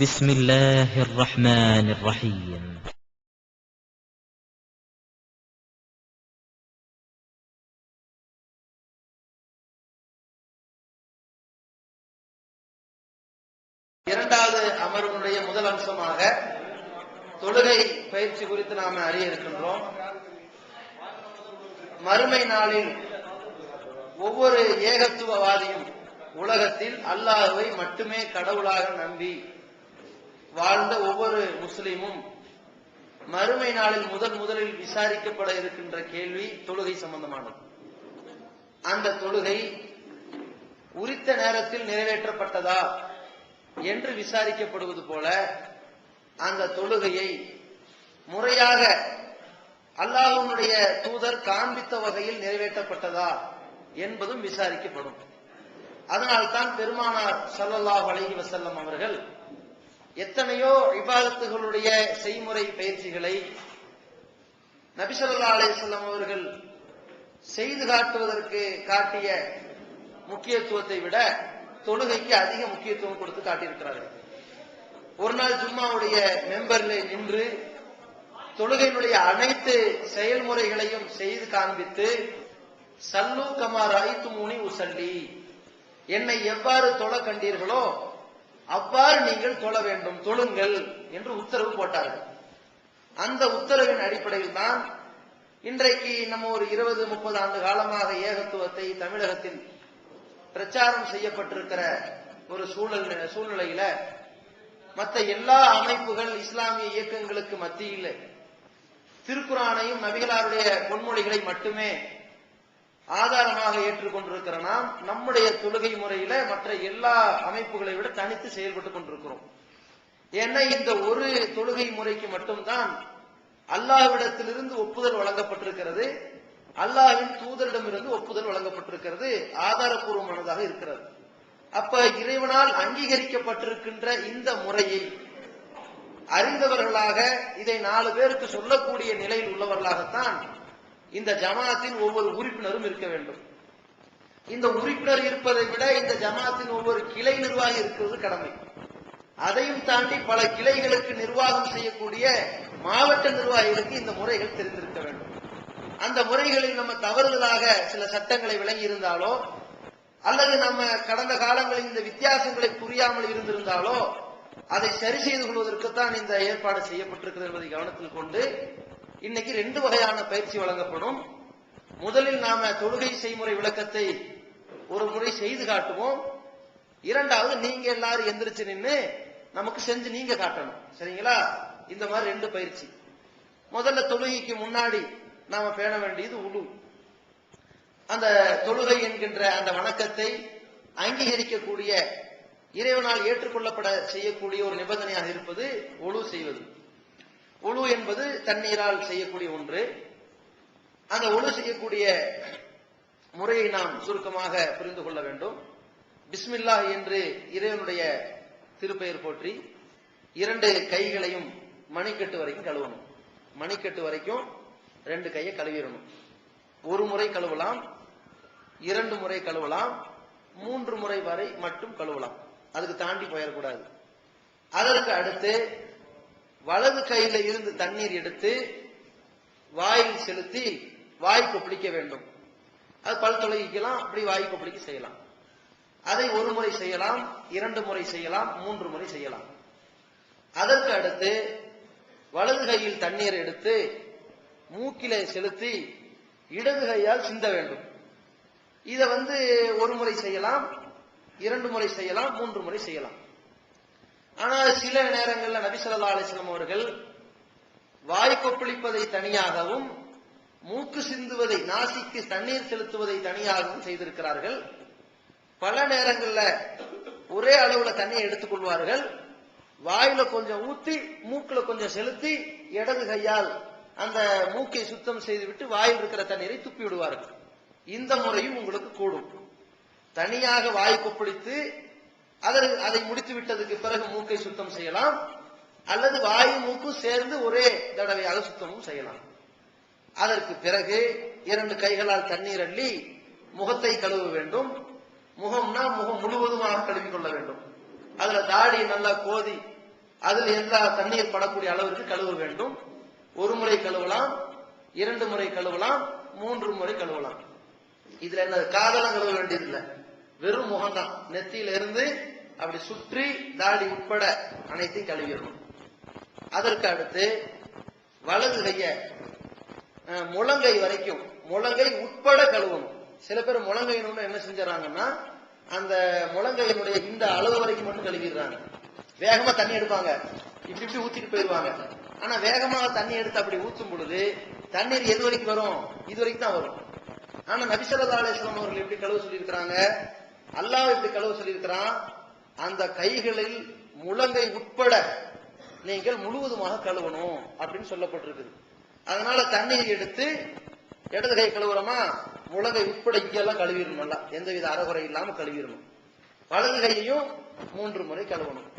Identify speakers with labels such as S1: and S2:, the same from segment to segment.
S1: بسم الله الرحمن الرحيم.
S2: இரண்டாவது அமர்வுடைய முதல் அம்சமாக தொழுகை பயிற்சி குறித்து நாம் அறிய இருக்கின்றோம். மறுமை நாளில் ஒவ்வொரு ஏகத்துவவாதியும் உலகத்தில் அல்லாஹ்வை மட்டுமே கடவுளாக நம்பி வாழ்ந்த ஒவ்வொரு முஸ்லிமும் மறுமை நாளில் முதலில் விசாரிக்கப்பட இருக்கின்ற கேள்வி தொழுகை சம்பந்தமானது. அந்த தொழுகை உரித்த நேரத்தில் நிறைவேற்றப்பட்டதா என்று விசாரிக்கப்படுவது போல அந்த தொழுகையை முறையாக அல்லாஹ்வுடைய தூதர் காண்பித்த வகையில் நிறைவேற்றப்பட்டதா என்பதும் விசாரிக்கப்படும். அதனால்தான் பெருமானார் ஸல்லல்லாஹு அலைஹி வஸல்லம் அவர்கள் எத்தனையோ இபாதத்துகளுடைய செய்முறை பயிற்சிகளை நபி ஸல்லல்லாஹு அலைஹி வஸல்லம் அவர்கள் செய்து காட்டுவதற்கு காட்டிய முக்கியத்துவத்தை விட தொழுகைக்கு அதிக முக்கியத்துவம் கொடுத்து காட்டியிருக்கிறார்கள். ஒரு நாள் ஜும்மாவுடைய மெம்பரில் நின்று தொழுகையினுடைய அனைத்து செயல்முறைகளையும் செய்து காண்பித்து சல்லு கமா ரஅய்துமூனி உஸல்லி, என்னை எவ்வாறு தொழ கண்டீர்களோ அவ்வாறு நீங்கள் தொழ வேண்டும், தொழுங்கள் என்று உத்தரவு போட்டார்கள். அந்த உத்தரவின் அடிப்படையில் தான் இன்றைக்கு நம்ம ஒரு 20-30 ஆண்டு காலமாக ஏகத்துவத்தை தமிழகத்தில் பிரச்சாரம் செய்யப்பட்டிருக்கிற ஒரு சூழ்நிலையில மற்ற எல்லா அமைப்புகள் இஸ்லாமிய இயக்கங்களுக்கு மத்தியில் திருக்குரானையும் நபிகளாருடைய பொன்மொழிகளை மட்டுமே ஆதாரமாக ஏற்றுக்கொண்டிருக்கிற நாம் நம்முடைய தொழுகை முறையில மற்ற எல்லா அமைப்புகளை விட தனித்து செயல்பட்டுக் கொண்டிருக்கிறோம். ஏன்னா இந்த ஒரு தொழுகை முறைக்கு மட்டும்தான் அல்லாஹ்விடத்திலிருந்து ஒப்புதல் வழங்கப்பட்டிருக்கிறது, அல்லாஹ்வின் தூதரிடமிருந்து ஒப்புதல் வழங்கப்பட்டிருக்கிறது, ஆதாரபூர்வமானதாக இருக்கிறது. அப்ப இறைவனால் அங்கீகரிக்கப்பட்டிருக்கின்ற இந்த முறையை அறிந்தவர்களாக இதை 4 பேருக்கு சொல்லக்கூடிய நிலையில் உள்ளவர்களாகத்தான் இந்த ஜமாத்தின் ஒவ்வொரு உறுப்பினரும் இருக்க வேண்டும். இந்த உறுப்பினர் இருப்பதை விட இந்த ஜமாத்தின் ஒவ்வொரு கிளை நிர்வாகி இருக்கிறது கடமை. அதையும் தாண்டி பல கிளைகளுக்கு நிர்வாகம் செய்யக்கூடிய மாவட்ட நிர்வாகிகளுக்கு இந்த முறைகள் தெரிந்திருக்க வேண்டும். அந்த முறைகளில் நம்ம தவறுதலாக சில சட்டங்களை விளங்கி இருந்தாலோ அல்லது நம்ம கடந்த காலங்களில் இந்த வித்தியாசங்களை புரியாமல் இருந்திருந்தாலோ அதை சரி செய்து கொள்வதற்குத்தான் இந்த ஏற்பாடு செய்யப்பட்டிருக்கிறது என்பதை கவனத்தில் கொண்டு இன்னைக்கு 2 வகையான பயிற்சி வழங்கப்படும். முதலில் நாம தொழுகை செய்முறை விளக்கத்தை ஒரு முறை செய்து காட்டுவோம். இரண்டாவது நீங்க எல்லாரும் எந்திரிச்சு நின்று நமக்கு செஞ்சு நீங்க காட்டணும். சரிங்களா? இந்த மாதிரி 2 பயிற்சி. முதல்ல தொழுகைக்கு முன்னாடி நாம பேண வேண்டியது உளு. அந்த தொழுகை என்கின்ற அந்த வணக்கத்தை அங்கீகரிக்கக்கூடிய இறைவனால் ஏற்றுக்கொள்ளப்பட செய்யக்கூடிய ஒரு நிபந்தனையாக இருப்பது உளு செய்வது. உளு என்பது தண்ணீரால் செய்யக்கூடிய ஒன்று. அந்த உளு செய்யக்கூடிய முறையை நாம் சுருக்கமாக புரிந்து கொள்ள வேண்டும். பிஸ்மில்லாஹ் என்று இறைவனுடைய திருப்பெயர் போற்றி 2 கைகளையும் மணிக்கட்டு வரைக்கும் கழுவணும். மணிக்கட்டு வரைக்கும் 2 கையை கழுவிடணும். 1 முறை கழுவலாம், 2 முறை கழுவலாம், 3 முறை வரை மட்டும் கழுவலாம். அதுக்கு தாண்டி போயிடக்கூடாது. அதற்கு அடுத்து வலது கையில இருந்து தண்ணீர் எடுத்து வாயில் செலுத்தி வாய்க்கு பிடிக்க வேண்டும். அது பல் தொலைக்கலாம், அப்படி வாய்க்கு பிடிக்க செய்யலாம். அதை 1 முறை செய்யலாம், 2 முறை செய்யலாம், 3 முறை செய்யலாம். அதற்கு அடுத்து வலது கையில் தண்ணீர் எடுத்து மூக்கிலே செலுத்தி இடது கையால் சிந்த வேண்டும். இத 1 முறை செய்யலாம், 2 முறை செய்யலாம், 3 முறை செய்யலாம். ஆனால் சில நேரங்களில் நபி ஸல்லல்லாஹு அலைஹி வஸல்லம் அவர்கள் வாய் கொப்பளிப்பதை தனியாகவும் மூக்கு சிந்துவதை நாசிக்கு தண்ணீர் செலுத்துவதை தனியாகவும் செய்திருக்கிறார்கள். பல நேரங்களில் ஒரே அளவுல தண்ணியை எடுத்துக்கொள்வார்கள், வாயில கொஞ்சம் ஊத்தி மூக்குல கொஞ்சம் செலுத்தி இடது கையால் அந்த மூக்கை சுத்தம் செய்துவிட்டு வாயில் இருக்கிற தண்ணீரை துப்பி விடுவார்கள். இந்த முறையும் உங்களுக்கு கூடும். தனியாக வாய் கொப்பளித்து அதை முடித்து விட்டதுக்கு பிறகு மூக்கை சுத்தம் செய்யலாம், அல்லது வாயும் மூக்கும் சேர்ந்து ஒரே தடவையாக சுத்தமும் செய்யலாம். அதற்கு பிறகு 2 கைகளால் தண்ணீர் அள்ளி முகத்தை கழுவ வேண்டும். முகம்னா முகம் முழுவதுமாக கழுவி கொள்ள வேண்டும். அதுல தாடி நல்லா கோதி அதில் எல்லா தண்ணீர் படக்கூடிய அளவிற்கு கழுவ வேண்டும். ஒரு முறை கழுவலாம், 2 முறை கழுவலாம், 3 முறை கழுவலாம். இதுல என்ன காதெல்லாம் கழுவ வேண்டியது இல்லை, வெறும் முகம்தான். நெத்தியில இருந்து அப்படி சுற்றி தாடி உட்பட அனைத்தையும் கழுவிடணும். அதற்கு அடுத்து வலது கைய முழங்கை வரைக்கும், முழங்கை உட்பட கழுவணும். சில பேர் முழங்கையினு என்ன செஞ்சாங்கன்னா அந்த முழங்கையினுடைய இந்த அளவு வரைக்கும் மட்டும் கழுவிடுறாங்க. வேகமா தண்ணி எடுப்பாங்க, இப்படி இப்படி ஊத்திட்டு போயிடுவாங்க. ஆனா வேகமாக தண்ணி எடுத்து அப்படி ஊத்தும் பொழுது தண்ணீர் எது வரைக்கும் வரும்? இது வரைக்கும் தான் வரும். ஆனா நபி ஸல்லல்லாஹு அலைஹி வஸல்லம் அவர்கள் எப்படி கழுவ சொல்லியிருக்கிறாங்க, அல்லாஹ் எப்படி கழுவ சொல்லியிருக்கிறான், அந்த கைகளில் முழங்கை உட்பட நீங்கள் முழுவதுமாக கழுவணும் அப்படின்னு சொல்லப்பட்டிருக்குது. அதனால தண்ணீர் எடுத்து இடது கை கழுவுறோமா, முழங்கை உட்பட இங்கெல்லாம் கழுவிடணும், நல்லா எந்தவித அறகுறை இல்லாம கழுவிடணும். வலது கையையும் 3 முறை கழுவணும்.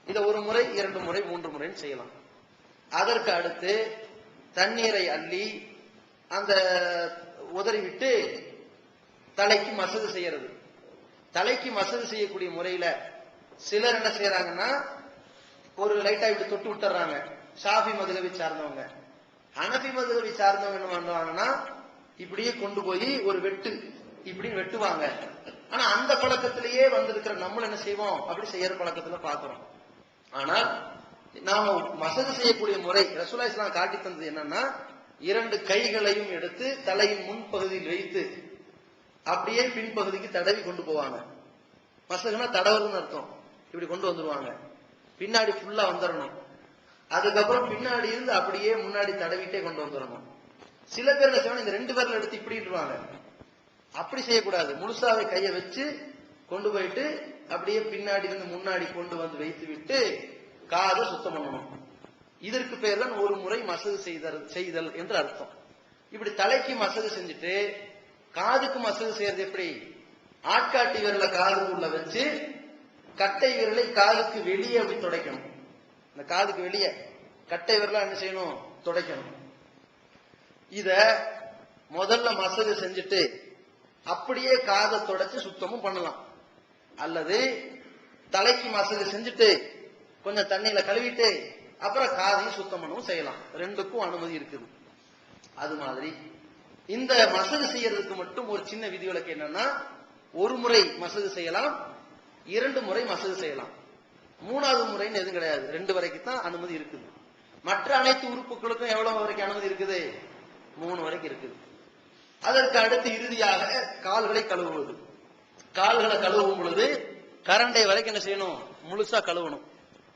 S2: இதை 1 முறை 2 முறை 3 முறைன்னு செய்யலாம். அதற்கு அடுத்து தண்ணீரை அள்ளி அந்த உதறி விட்டு தலைக்கு மசகு செய்யறது. தலைக்கு மசகு செய்யக்கூடிய முறையில சிலர் என்ன செய்யறாங்கன்னா ஒரு லைட்டா இப்படி தொட்டு விட்டுறாங்க. ஷாஃபி மதுஹபை சார்ந்தவங்க. ஹனஃபி மதுஹபை சார்ந்தவங்க என்ன பண்ணுவாங்கன்னா இப்படியே கொண்டு போய் ஒரு வெட்டு இப்படி வெட்டுவாங்க. ஆனா அந்த பழக்கத்திலேயே வந்திருக்கிற நம்மள என்ன செய்வோம், அப்படி செய்யற பழக்கத்துல பாக்குறோம். ஆனால் நாம மசகு செய்யக்கூடிய முறை ரசூலுல்லாஹி ஸல்லல்லாஹு அலைஹி வஸல்லம் காட்டி தந்தது என்னன்னா, 2 கைகளையும் எடுத்து தலையின் முன்பகுதியில் வைத்து அப்படியே பின்பகுதிக்கு தடவி கொண்டு போவாங்க. மசகுனா தடவுன்னு அர்த்தம். இப்படி கொண்டு வந்துருவாங்க, பின்னாடி ஃபுல்லா வந்துடணும். அதுக்கப்புறம் பின்னாடி இருந்து அப்படியே முன்னாடி தடவிட்டே கொண்டு வந்துடணும். சில பேர் என்ன செய்வாங்க, இந்த 2 பேர்ல எடுத்து இப்படின்றாங்க. அப்படி செய்யக்கூடாது. முழுசாவை கையை வச்சு கொண்டு போயிட்டு அப்படியே பின்னாடி இருந்து முன்னாடி கொண்டு வந்து வைத்து விட்டு காதை சுத்தம் பண்ணணும். இதற்கு பேர் தான் 1 முறை மசகு செய்தல் என்று அர்த்தம். இப்படி தலைக்கு மசகு செஞ்சுட்டு காதுக்கு மசகு செய்யறது எப்படி, ஆட்காட்டி விரலை காதுக்குள்ள வச்சு கட்டை விரலை காதுக்கு வெளியே அப்படி துடைக்கணும். இந்த காதுக்கு வெளியே கட்டை விரலா என்ன செய்யணும், துடைக்கணும். இத முதல்ல மசகு செஞ்சுட்டு அப்படியே காதை துடைச்சு சுத்தமும் பண்ணலாம். அல்லது தலைக்கு மசகு செஞ்சுட்டு கொஞ்சம் தண்ணியில கழுவிட்டு அப்புறம் காதையும் சுத்தம் பண்ணவும் செய்யலாம். 2க்கும் அனுமதி இருக்குது. அது மாதிரி இந்த மசகு செய்யறதுக்கு மட்டும் ஒரு சின்ன விதிவிலக்கு என்னன்னா, 1 முறை மசகு செய்யலாம், 2 முறை மசகு செய்யலாம். 3வது முறைன்னு எதுவும் கிடையாது. 2 வரைக்கும் தான் அனுமதி இருக்குது. மற்ற அனைத்து உறுப்புகளுக்கும் எவ்வளவு வரைக்கும் அனுமதி இருக்குது? 3 வரைக்கும் இருக்குது. அதற்கு அடுத்து இறுதியாக கால்களை கழுவுவது. கால்களை கழுவும் பொழுது கரண்டை வரைக்கும் என்ன செய்யணும், முழுசா கழுவணும்.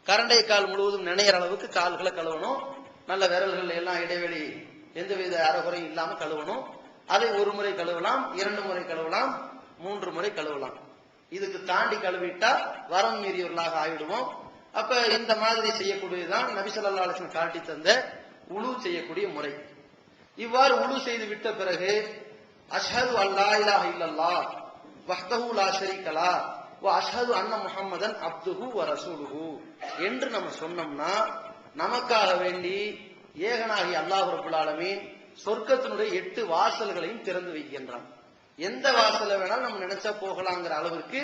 S2: கரண்டை கால் முழுவதும் நினைகிற அளவுக்கு கால்களை கழுவணும். நல்ல விரல்கள் எல்லாம் இடைவெளி எந்தவித அறகுறையும் இல்லாம கழுவணும். அதை 1 முறை கழுவலாம், 2 முறை கழுவலாம், 3 முறை கழுவலாம். இதுக்கு தாண்டி கழுவிட்டா வரம் மீறியவர்களாக ஆயிடுவோம். அப்ப இந்த மாதிரி செய்யக்கூடியதுதான் நபி ஸல்லல்லாஹு அலைஹி வஸல்லம் காட்டி தந்த உலு செய்யக்கூடிய முறை. இவ்வாறு உலு செய்து விட்ட பிறகு அஷ்ஹது அல்லா இலாஹ இல்லல்லாஹ் வஹ்தஹு லா ஷரீக லஹ் வ அஷ்ஹது அன்ன முஹம்மதன் அப்துஹு வ ரசூலுஹு என்று நம்ம சொன்னோம்னா, நமக்காக வேண்டி ஏகனாகி அல்லாஹ் ரப்பல் ஆலமீன் சொர்க்கத்தினுடைய 8 வாசல்களையும் திறந்து வைக்கின்றான். எந்த வாசலை வேணாலும் நம்ம நினைச்சா போகலாங்கிற அளவிற்கு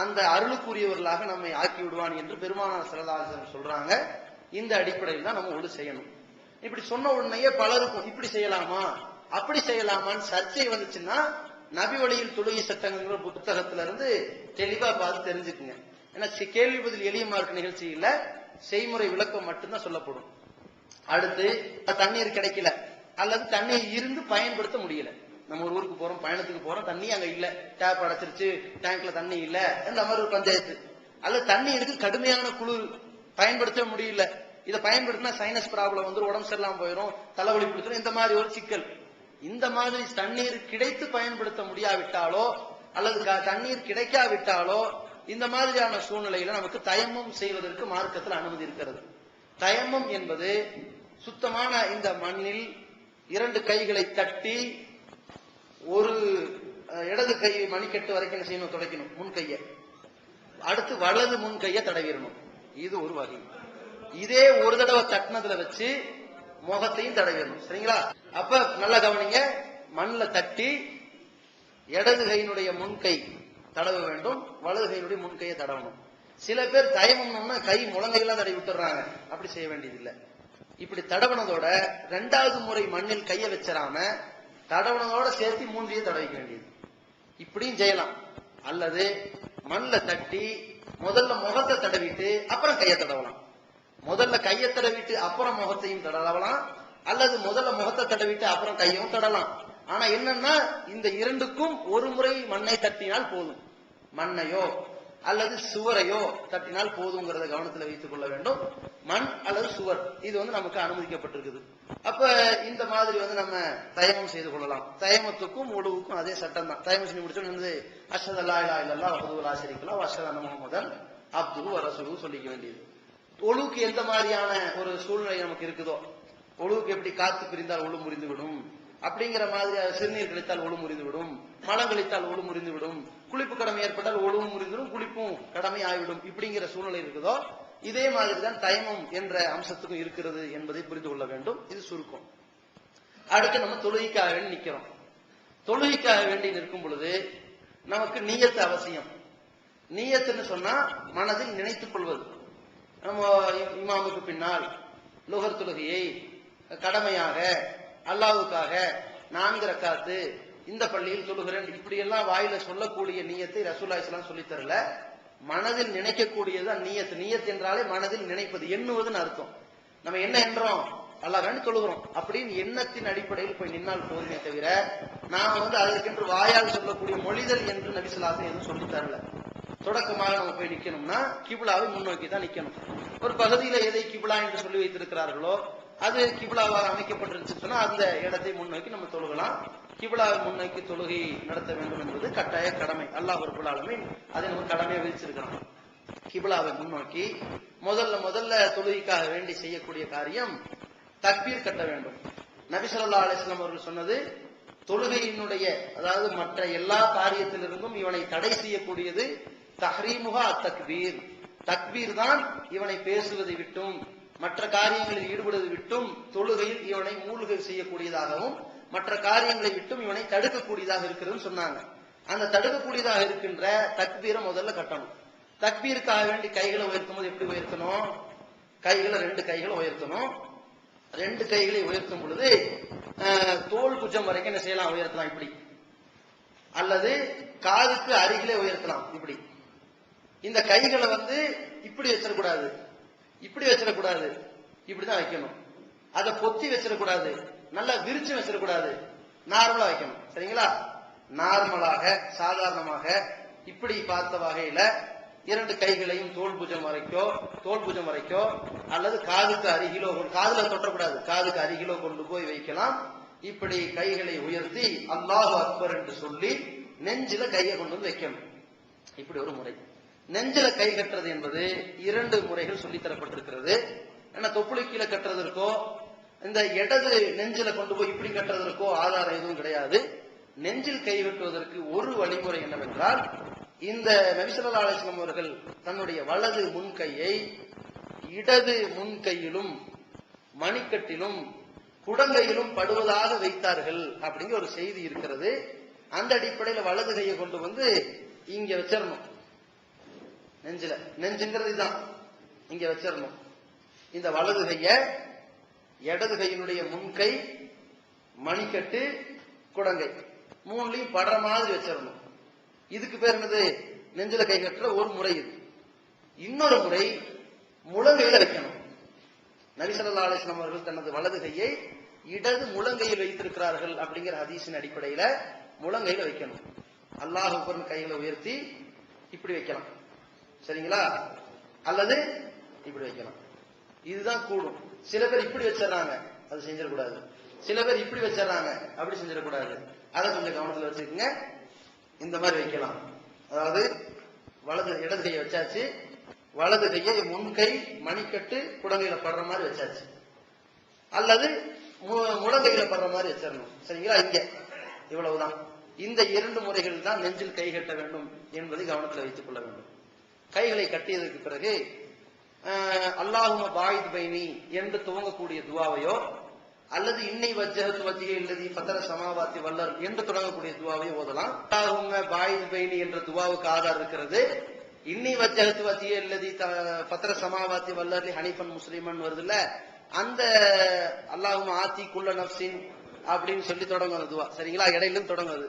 S2: அந்த அருளுக்குரியவர்களாக நம்மை ஆக்கி விடுவான் என்று பெருமானார் ஸல்லல்லாஹு அலைஹி வஸல்லம் சொல்றாங்க. இந்த அடிப்படையில் தான் நம்ம உலு செய்யணும். இப்படி சொன்ன உடனேயே பலருக்கும் இப்படி செய்யலாமா அப்படி செய்யலாமான்னு சர்ச்சை வந்துச்சுன்னா, நபி வழியில் தொழுகை சட்டங்கிற புத்தகத்துல இருந்து தெளிவா பார்த்து தெரிஞ்சுக்குங்க. ஏன்னா கேள்வி பதில் எளிய மார்க் நிகழ்ச்சியில செய்முறை விளக்கம் மட்டும்தான் சொல்லப்படும். அடுத்து தண்ணீர் கிடைக்கல அல்லது தண்ணீர் இருந்து பயன்படுத்த முடியல. நம்ம ஒரு ஊருக்கு போறோம், பயணத்துக்கு போறோம், தண்ணி அங்க இல்ல, டேப் அடைச்சிருச்சு, டேங்க்ல தண்ணி இல்ல, இந்த மாதிரி ஒரு பஞ்சாயத்து. அல்லது தண்ணி இருக்கு, கடுமையான குளிர், பயன்படுத்த முடியல. இதை பயன்படுத்தினா சைனஸ் ப்ராப்ளம் வந்து உடம்பு சரியில்லாம போயிடும், தலைவலி பிடிச்சிடும், இந்த மாதிரி ஒரு சிக்கல். இந்த மாதிரி தண்ணீர் கிடைத்து பயன்படுத்த முடியாவிட்டாலோ அல்லது தண்ணீர் கிடைக்காவிட்டாலோ இந்த மாதிரியான சூழ்நிலையில நமக்கு தயம்மம் செய்வதற்கு மார்க்கத்தில் அனுமதி இருக்கிறது. தயம்மம் என்பது சுத்தமான இந்த மண்ணில் 2 கைகளை தட்டி ஒரு இடது கை மணிக்கட்டு வரைக்கும் என்ன செய்யணும், துடைக்கணும் முன் கையை. அடுத்து வலது முன் கையை தடவிடணும். இது ஒரு வகை. இதே ஒரு தடவை தட்டினதுல வச்சு முகத்தையும் தடவிடணும். சரிங்களா? அப்ப நல்லா கவனிங்க. மண்ணில் தட்டி இடது கையினுடைய முன்கை தடவ வேண்டும், வலது கையினுடைய முன்கையை தடவணும். சில பேர் தயமம்னா கை முழங்கையெல்லாம் தடவி விட்டுறாங்க. அப்படி செய்ய வேண்டியதில்லை. இப்படி தடவனதோட 2வது முறை மண்ணில் கைய வச்சிடாம தடவனதோட சேர்த்து மூன்றியை தடவிக்க வேண்டியது. இப்படியும் செய்யலாம். அல்லது மண்ணில் தட்டி முதல்ல முகத்தை தடவிட்டு அப்புறம் கையை தடவலாம். முதல்ல கையை தடவிட்டு அப்புறம் முகத்தையும் தடவலாம். அல்லது முதல்ல முகத்தை தடவிட்டு அப்புறம் கையையும் தடலாம். ஆனா என்னன்னா இந்த இரண்டுக்கும் ஒரு முறை மண்ணை தட்டினால் போதும். மண்ணையோ அல்லது சுவரையோ தட்டினால் போதுங்கிறத கவனத்தில் வைத்துக் கொள்ள வேண்டும். மண் அல்லது சுவர் இது நமக்கு அனுமதிக்கப்பட்டிருக்குது. அப்ப இந்த மாதிரி நம்ம தயமம் செய்து கொள்ளலாம். தயமத்துக்கும் உழுவுக்கும் அதே சட்டம் தான். தயமம் செஞ்சு முடிச்சோன்னு அஷ்ஹது அல்லா இலாஹா இல்லல்லாஹ் வஹ்தஹு லா ஷரீக லஹு வ அஷ்ஹது அன்ன முஹம்மதன் அப்துஹு வ ரசூலுஹு சொல்லிக்க வேண்டியது. ஒழுவுக்கு எந்த மாதிரியான ஒரு சூழ்நிலை நமக்கு இருக்குதோ, ஒழுவுக்கு எப்படி காத்து பிரிந்தால் ஒழு முறிந்துவிடும், அப்படிங்கிற மாதிரி சிறுநீர் கழித்தால் ஒழு முறிந்துவிடும், மலம் கழித்தால் ஒழு முறிந்துவிடும், குளிப்பு கடமை ஏற்பட்டால் ஒழுவும் முறிந்துவிடும், குளிப்பும் கடமை ஆகிவிடும், இப்படிங்கிற சூழ்நிலை இருக்குதோ இதே மாதிரிதான் தயமம் என்ற அம்சத்துக்கும் இருக்கிறது என்பதை புரிந்து கொள்ள வேண்டும். இது சுருக்கம். அடுத்து நம்ம தொழுகைக்காக வேண்டி நிக்கிறோம். தொழுகைக்காக வேண்டி நிற்கும் பொழுது நமக்கு நியத்து அவசியம். நியத்துன்னு சொன்னா மனதில் நினைத்துக் கொள்வது. நம்ம இமாமுக்கு பின்னால் லுஹர் தொழுகையை கடமையாக அல்லாஹ்வுக்காக 4 ரக்காத்து இந்த பள்ளியில் தொழுகிறேன் இப்படி எல்லாம் வாயில சொல்லக்கூடிய நியத்தை ரசூலுல்லாஹி ஸல்லல்லாஹு அலைஹி வஸல்லம் சொல்லித் தரல. மனதில் நினைக்கக்கூடியதுதான் நியத். நியத் என்றாலே மனதில் நினைப்பது, எண்ணுவதுன்னு அர்த்தம். நம்ம என்ன எண்றோம், அல்லாஹ் வேண்டி தொழுகிறோம் அப்படின்னு எண்ணத்தின் அடிப்படையில் போய் நின்னால் போதுமே தவிர நாம் அதற்கென்று வாயால் சொல்லக்கூடிய மொழிதல் என்று நபி ஸல்லல்லாஹு அலைஹி வஸல்லம் எதுவும் சொல்லித் தரல. தொடக்கமாக நம்ம போய் நிக்கணும்னா கிப்லாவை முன்னோக்கி தான் நிக்கணும். ஒரு பகுதியில எதை கிப்லா என்று சொல்லி வைத்திருக்கிறார்களோ அது கிப்லாவாக அமைக்கப்பட்டிருந்துச்சு சொன்னா அந்த இடத்தை முன்னோக்கி நம்ம தொழுகலாம். கிப்லாவை முன்னோக்கி தொழுகை நடத்த வேண்டும் என்பது கட்டாய கடமை. அல்லாஹ் ரப்பல் ஆலமீன் அதை நம்ம கடமையை விதிச்சிருக்கிறான். கிப்லாவை முன்னோக்கி முதல்ல தொழுகைக்காக வேண்டி செய்யக்கூடிய காரியம் தக்பீர் கட்ட வேண்டும். நபி ஸல்லல்லாஹு அலைஹி வஸல்லம் அவர்கள் சொன்னது தொழுகையினுடைய அதாவது மற்ற எல்லா காரியத்திலிருந்தும் இவனை தடை செய்யக்கூடியது தஹ்ரீமுஹா தக்பீர். தக்பீர் தான் இவனை பேசுவதை விட்டும் மற்ற காரியங்களில் ஈடுபடுவதை விட்டும் தொழுகையில் இவனை மூழ்கை செய்யக்கூடியதாகவும் மற்ற காரியங்களை விட்டும் இவனை தடுக்கக்கூடியதாக இருக்கிறதுன்னு சொன்னாங்க. அந்த தடுக்கக்கூடியதாக இருக்கின்ற தக்பீரை முதல்ல கட்டணும். தக்பீருக்காக வேண்டி கைகளை உயர்த்தும் போது எப்படி உயர்த்தணும், கைகளை 2 கைகளை உயர்த்தணும். 2 கைகளை உயர்த்தும் பொழுது தோல் குஜம் வரைக்கும் என்ன செய்யலாம், உயர்த்தலாம் இப்படி, அல்லது காதுக்கு அருகிலே உயர்த்தலாம் இப்படி. இந்த கைகளை இப்படி வச்சிடக்கூடாது, இப்படி வச்சிடக்கூடாது, இப்படிதான் வைக்கணும். அதை பொத்தி வச்சிடக்கூடாது, நல்லா விரிச்சு வச்சிடக்கூடாது, நார்மலா வைக்கணும். சரிங்களா? நார்மலாக சாதாரணமாக இப்படி பார்த்த வகையில 2 கைகளையும் தோல் புஜம் வரைக்கோ அல்லது காதுக்கு அருகிலோ, காதுல தொட்டக்கூடாது, காதுக்கு அருகிலோ கொண்டு போய் வைக்கலாம். இப்படி கைகளை உயர்த்தி அல்லாஹு அக்பர் என்று சொல்லி நெஞ்சில கையை கொண்டு வைக்கணும். இப்படி ஒரு முறை. நெஞ்சில கை கட்டுறது என்பது 2 முறைகள் சொல்லி தரப்பட்டிருக்கிறது. ஏன்னா தொப்புளை கீழே கட்டுறதற்கோ இந்த இடது நெஞ்சில கொண்டு போய் இப்படி கட்டுறதற்கோ ஆதாரம் எதுவும் கிடையாது. நெஞ்சில் கை கட்டுவதற்கு ஒரு வழிமுறை என்னவென்றால், இந்த நபி ஸல்லல்லாஹு அலைஹி வஸல்லம் அவர்கள் தன்னுடைய வலது முன்கையை இடது முன்கையிலும் மணிக்கட்டிலும் குடங்கையிலும் படுவதாக வைத்தார்கள் அப்படிங்கிற ஒரு செய்தி இருக்கிறது. அந்த அடிப்படையில் வலது கையை கொண்டு இங்க வச்சிடணும். நெஞ்சுங்கிறது தான் இங்க வச்சிடணும். இந்த வலது கைய இடது கையினுடைய முன்கை மணிக்கட்டு குடங்கை 3லையும் படுற மாதிரி வச்சிடணும். இதுக்கு பேர் என்னது, நெஞ்சில கை கட்டுற ஒரு முறை. இது இன்னொரு முறை முழங்கையில வைக்கணும். நபி ஸல்லல்லாஹு அலைஹி வஸல்லம் அவர்கள் தனது வலது கையை இடது முழங்கையில் வைத்திருக்கிறார்கள் அப்படிங்கிற ஹதீஸின் அடிப்படையில முழங்கையில வைக்கணும். அல்லாஹ் அக்பர் கைகளை உயர்த்தி இப்படி வைக்கலாம். சரிங்களா? அல்லது இப்படி வைக்கலாம். இதுதான் கூடும். சில பேர் இப்படி வச்சிடறாங்க, அது செஞ்சிடக்கூடாது. சில பேர் இப்படி வச்சிடறாங்க, அப்படி செஞ்சிடக்கூடாது. அதை கொஞ்சம் கவனத்தில் வச்சுக்கோங்க. இந்த மாதிரி வைக்கலாம். அதாவது இடது கையை வச்சாச்சு, வலது கையை முன்கை மணிக்கட்டு குடங்கையில படுற மாதிரி வச்சாச்சு, அல்லது முழங்கையில படுற மாதிரி வச்சிடணும். சரிங்களா? இங்க இவ்வளவுதான். இந்த 2 முறைகள் தான் நெஞ்சில் கை கட்ட வேண்டும் என்பதை கவனத்தில் வைத்துக் கொள்ள வேண்டும். கைகளை கட்டியதற்கு பிறகு அல்லாஹும்ம பாயித் பைனி என்று துவங்கக்கூடிய துவாவையோ அல்லது இன்னை வஜ்ஜஹத்து வஜ்ஹி அல்லதி ஃபதர ஸமாவாத்தி வல்லர் என்று தொடங்கக்கூடிய துவாவை ஓதலாம். அல்லாஹும்ம பாயித் பைனி என்ற துவாவுக்கு ஆதார் இருக்கிறது. இன்னி வஜ்ஜஹத்து வஜ்ஹிய அல்லதி ஃபத்ர ஸமாவாத்தி வல்லர்லி ஹனீஃபன் முஸ்லிமன் வருதுல்ல, அந்த அல்லாஹும்ம ஆத்தி குல்ல நஃப்ஸின் அப்படின்னு சொல்லி தொடங்கும் துவா. சரிங்களா? இடையிலும் தொடங்குது.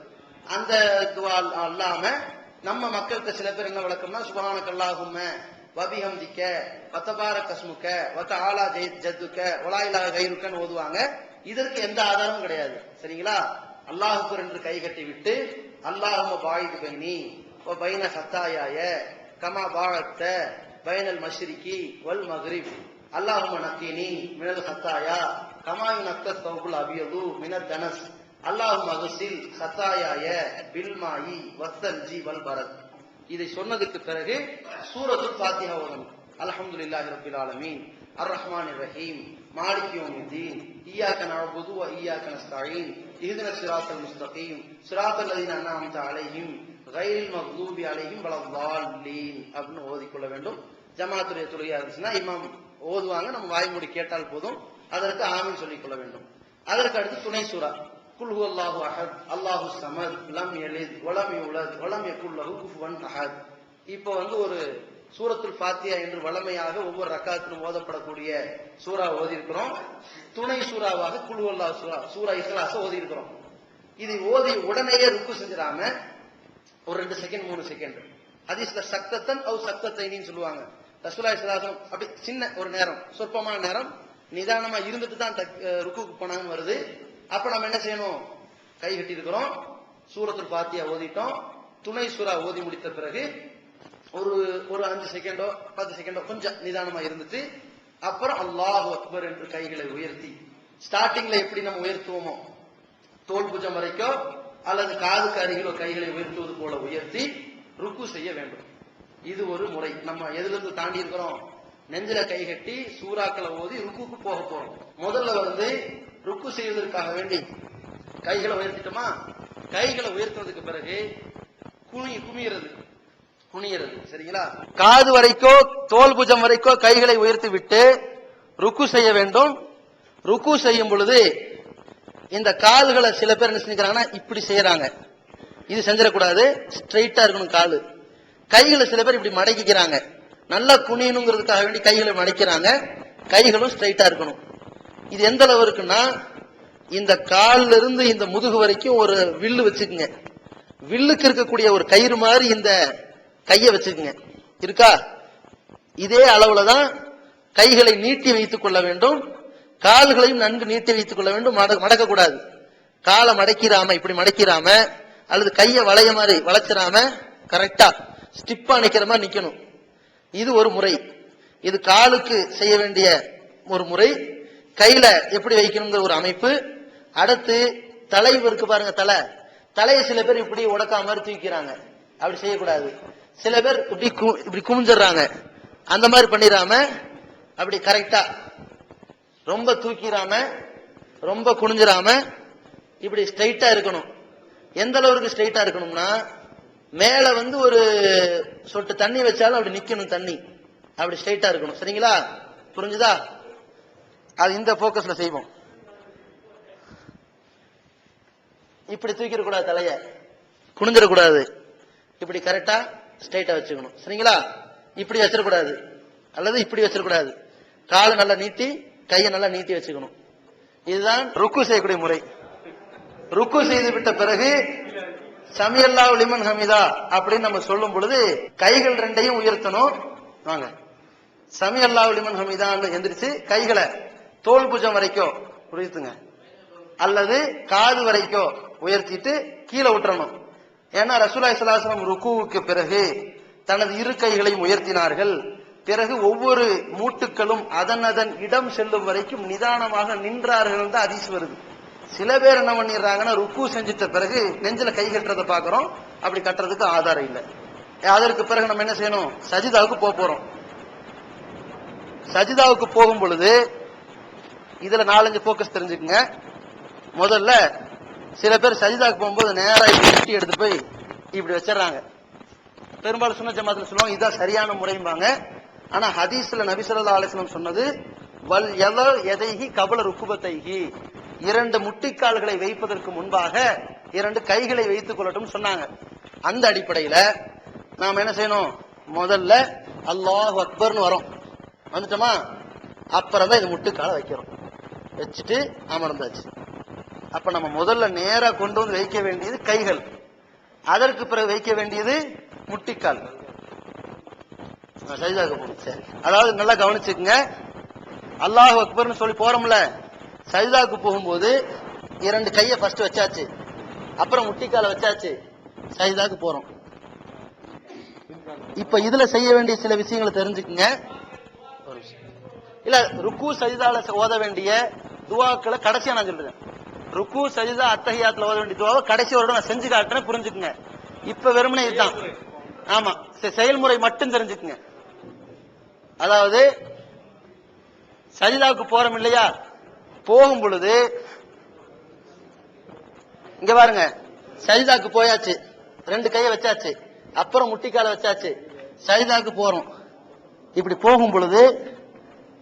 S2: அந்த துவா அல்லாம நம்ம மக்களுக்கு சில பேர் என்ன வழக்கம்னா சுப்ஹானக அல்லாஹும்ம வபிஹம்திக வதபாரக அஸ்முக வதஆலா ஜத்துக வலா இலாஹ கைருக்கன்னு ஓதுவாங்க. இதற்கு எந்த ஆதாரமும் கிடையாது. சரிங்களா? அல்லாஹ்வுக்கு ரெண்டு கை கட்டி விட்டு அல்லாஹும்ம பாயிது பைனி வ பைன ஹத்தாயாய கமா பாஅத்த பைனல் மஷ்ரிகி வல் மக்ரிப் அல்லாஹும்ம நக்கீனி மினல் ஹத்தாயா கமா யுனக்க தௌபுல் அபியது மினத் தனஸ் அல்லாஹும்ம அக்ஸில் ஹத்தாயாய பில் மாயி வஸ்ஸல்ஜி வல் பரத். இதை சொன்னதுக்கு பிறகு சூரத்துல் ஃபாத்திஹா ஓதணும். அல்ஹம்துலில்லாஹி ரப்பில் ஆலமீன் அர்ரஹ்மானிர் ரஹீம் மாலிகி யௌமித்தீன் இய்யாக நஅபுது வ இய்யாக நஸ்தஈன் இஹ்தினஸ் ஸிராத்தல் முஸ்தகீம் ஸிராத்தல் லதீன அன்அம்த அலைஹிம் கைரில் மக்தூபி அலைஹிம் வலல்லாலீன் அப்படின்னு ஓதிக்கொள்ள வேண்டும். ஜமாத்துடைய தொழுகையா இருந்துச்சுன்னா இமாம் ஓதுவாங்க, நம்ம வாய்மூடி கேட்டால் போதும். அதற்கு ஆமீன் சொல்லிக் கொள்ள வேண்டும். அதற்கு அடுத்து துணை சூரா குல் ஹுவல்லாஹு அஹத் அல்லாஹு ஸமத் லம் யலித் வலம் யூலத் வலம் யகுல் லஹு குஃபுவன் அஹத். இப்போ ஒரு சூரத்துல் ஃபாத்திஹா என்று வழமையாக ஒவ்வொரு ரக்காத்திலும் ஓதப்படக்கூடிய சூரா ஓதி இருக்கிறோம். துணை சூறாவாக குல் ஹுவல்லாஹு சூரா இக்லாஸ் ஓதி இருக்கிறோம். இது ஓதி உடனேயே ருக்கு செஞ்சிடாம ஒரு 2 செகண்ட் 3 செகண்ட் ஹதீஸ்ல சக்தத்தன் அவ் சக்தத்தைனின்னு சொல்லுவாங்க. ரசூலுல்லாஹி ஸல்லல்லாஹு அலைஹி வஸல்லம் அப்படி சின்ன ஒரு நேரம், சொற்பமான நேரம் நிதானமா இருந்துட்டு தான் ருக்குக்கு போனாங்கன்னு வருது. அப்ப நம்ம என்ன செய்யணும்? கை கட்டி இருக்கிறோம், சூரத்துல் ஃபாத்திஹா ஓதிட்டோம். துணை சூரா ஓதி முடித்த பிறகு ஒரு 5 செகண்டோ 10 செகண்டோ கொஞ்சம் நிதானமா இருந்துட்டு அப்புறம் அல்லாஹு அக்பர் என்று கைகளை உயர்த்தி, ஸ்டார்டிங்ல எப்படி நம்ம உயர்த்துவோமோ தோல் புஜம் வரைக்கும் அல்லது காதுக்கு அருகிலோ கைகளை உயர்த்துவது போல உயர்த்தி ருக்கு செய்ய வேண்டும். இது ஒரு முறை. நம்ம எதுல இருந்து தாண்டி இருக்கிறோம்? நெஞ்சில கை கட்டி சூறாக்களை ஓதி ருக்குக்கு போக போறோம். முதல்ல ருக்கு செய்வதற்காக வேண்டி கைகளை உயர்த்திட்டோமா, கைகளை உயர்த்தினதுக்கு பிறகு குனியறது. சரிங்களா? காது வரைக்கோ தோல் புஜம் வரைக்கோ கைகளை உயர்த்தி விட்டு ருக்கு செய்ய வேண்டும். ருக்கு செய்யும் பொழுது இந்த கால்களை சில பேர் என்ன செஞ்சுக்கிறாங்கன்னா இப்படி செய்யறாங்க. இது செஞ்சிடக்கூடாது, ஸ்ட்ரைட்டா இருக்கணும் காலு. கைகளை சில பேர் இப்படி மடக்கிக்கிறாங்க. நல்லா குனியணுங்கிறதுக்காக வேண்டி கைகளை மடக்கிறாங்க. கைகளும் ஸ்ட்ரைட்டா இருக்கணும். இது எந்த அளவு இருக்குன்னா, இந்த கால்ல இருந்து இந்த முதுகு வரைக்கும் ஒரு வில்லு வச்சுக்குங்க. வில்லுக்கு இருக்கக்கூடிய ஒரு கயிறு மாதிரி இந்த கையை வச்சுக்குங்க. இருக்கா? இதே அளவுல தான் கைகளை நீட்டி வைத்துக் கொள்ள வேண்டும். கால்களையும் நன்கு நீட்டி வைத்துக் கொள்ள வேண்டும். மடக்க கூடாது. காலை மடக்கிறாம, இப்படி மடக்கிறாம அல்லது கையை வளைய மாதிரி வளைச்சிடாம கரெக்டா ஸ்டிப்பா நிக்கிற மாதிரி நிக்கணும். இது ஒரு முறை. இது காலுக்கு செய்ய வேண்டிய ஒரு முறை. கையில எப்படி வைக்கணுங்கிற ஒரு அமைப்பு. அடுத்து தலை இருக்கு பாருங்க, தலையை சில பேர் இப்படி உடக்காம மாதிரி தூக்கிறாங்க. அப்படி செய்யக்கூடாது. சில பேர் இப்படி குமிஞ்சிடறாங்க. அந்த மாதிரி பண்ணிடாம அப்படி கரெக்டா ரொம்ப தூக்கிராம ரொம்ப குனிஞ்சிராம இப்படி ஸ்ட்ரைட்டா இருக்கணும். எந்த அளவுக்கு ஸ்ட்ரைட்டா இருக்கணும்னா, மேல ஒரு சொட்டு தண்ணி வச்சாலும் அப்படி நிக்கணும். தண்ணி அப்படி ஸ்ட்ரைட்டா இருக்கணும். சரிங்களா? புரிஞ்சுதா? அது இந்த போக்கஸ்ல செய்வோம். இப்படி தூக்கிட கூடாது, தலைய குனிஞ்சிடக்கூடாது. இப்படி கரெக்டா ஸ்ட்ரைட்டா வச்சுக்கணும். சரிங்களா? இப்படி வச்சிடக்கூடாது அல்லது இப்படி வச்சிடக்கூடாது. காலை நல்லா நீட்டி கையை நல்லா நீட்டி வச்சுக்கணும். இதுதான் ருக்கு செய்யக்கூடிய முறை. ருக்கு செய்து விட்ட பிறகு சமியல்லாஹு லிமன் ஹமிதா அப்படின்னு நம்ம சொல்லும் பொழுது கைகள் ரெண்டையும் உயர்த்தணும். வாங்க, சமியல்லாஹு லிமன் ஹமிதான்னு எந்திரிச்சு கைகளை தோல் புஜம் வரைக்கும் உயர்த்துங்க அல்லது காது வரைக்கும் உயர்த்திட்டு கீழே விட்டுறணும். ஏன்னா ரசூலுல்லாஹி ஸல்லல்லாஹு அலைஹி வஸல்லம் ருக்குவுக்கு பிறகு தனது இரு கைகளையும் உயர்த்தினார்கள். பிறகு ஒவ்வொரு மூட்டுக்களும் அதன் இடம் செல்லும் வரைக்கும் நிதானமாக நின்றார்கள் தான் ஹதீஸ் வருது. சில பேர் என்ன பண்ணிடுறாங்கன்னா, ருக்கு செஞ்சிட்ட பிறகு நெஞ்சில கை கட்டுறதை பாக்குறோம். அப்படி கட்டுறதுக்கு ஆதாரம் இல்லை. அதற்கு பிறகு நம்ம என்ன செய்யணும்? சஜிதாவுக்கு போறோம். சஜிதாவுக்கு போகும் பொழுது இதுல 4-5 போக்கஸ் தெரிஞ்சுக்குங்க. முதல்ல சில பேர் சஜிதாவுக்கு போகும்போது நேரா இப்படி கட்டி எடுத்து போய் இப்படி வச்சிடறாங்க. பெரும்பாலும் சுன்னத் ஜமாத்துல சொல்லுவாங்க இதான் சரியான முறைம்பாங்க. ஆனா ஹதீஸ்ல நபி ஸல்லல்லாஹு அலைஹி வஸல்லம் சொன்னது வல் யதல் யதைஹி கபல ருக்குபத்தைஹி, 2 முட்டிக்கால்களை வைப்பதற்கு முன்பாக 2 கைகளை வைத்துக் கொள்ளட்டும் சொன்னாங்க. அந்த அடிப்படையில நாம என்ன செய்யணும்?
S3: முதல்ல அல்லாஹ் அக்பர்னு வரும். வந்துட்டோமா? அப்புறம் தான் இது முட்டுக்கால வைக்கிறோம். வச்சுட்டு அமர்ந்தாச்சு. அப்ப நம்ம முதல்ல நேரா கொண்டு வந்து வைக்க வேண்டியது கைகள், அதற்கு பிறகு வைக்க வேண்டியது முட்டிக்கால். சஜிதாக்கு போகணும். சரி, அதாவது நல்லா கவனிச்சுக்குங்க. அல்லாஹ் அக்பர்னு சொல்லி போறோம்ல, சஜிதாக்கு போகும்போது 2 கையை ஃபர்ஸ்ட் வச்சாச்சு, அப்புறம் முட்டிக்கால வச்சாச்சு, சஜிதாக்கு போறோம். இப்ப இதுல செய்ய வேண்டிய சில விஷயங்களை தெரிஞ்சுக்குங்க. இல்ல, ருக்கு சஜிதால ஓத வேண்டிய துவாக்களை கடைசியா நான் சொல்றேன். ருக்கு சஜிதா அத்தஹியாத்துல ஓத வேண்டிய துவாவை கடைசி ஒரு நான் செஞ்சு காட்டுறேன், புரிஞ்சுக்குங்க. இப்ப வெறுமனே இதுதான். ஆமா, செயல்முறை மட்டும் தெரிஞ்சுக்குங்க. அதாவது சஜிதாவுக்கு போறோம் இல்லையா, போகும் பொழுது இங்க பாருங்க, சஜிதாக்கு போயாச்சு, 2 கையை வச்சாச்சு, அப்புறம் முட்டிக்கால வச்சாச்சு, சஜிதாக்கு போறோம். இப்படி போகும் பொழுது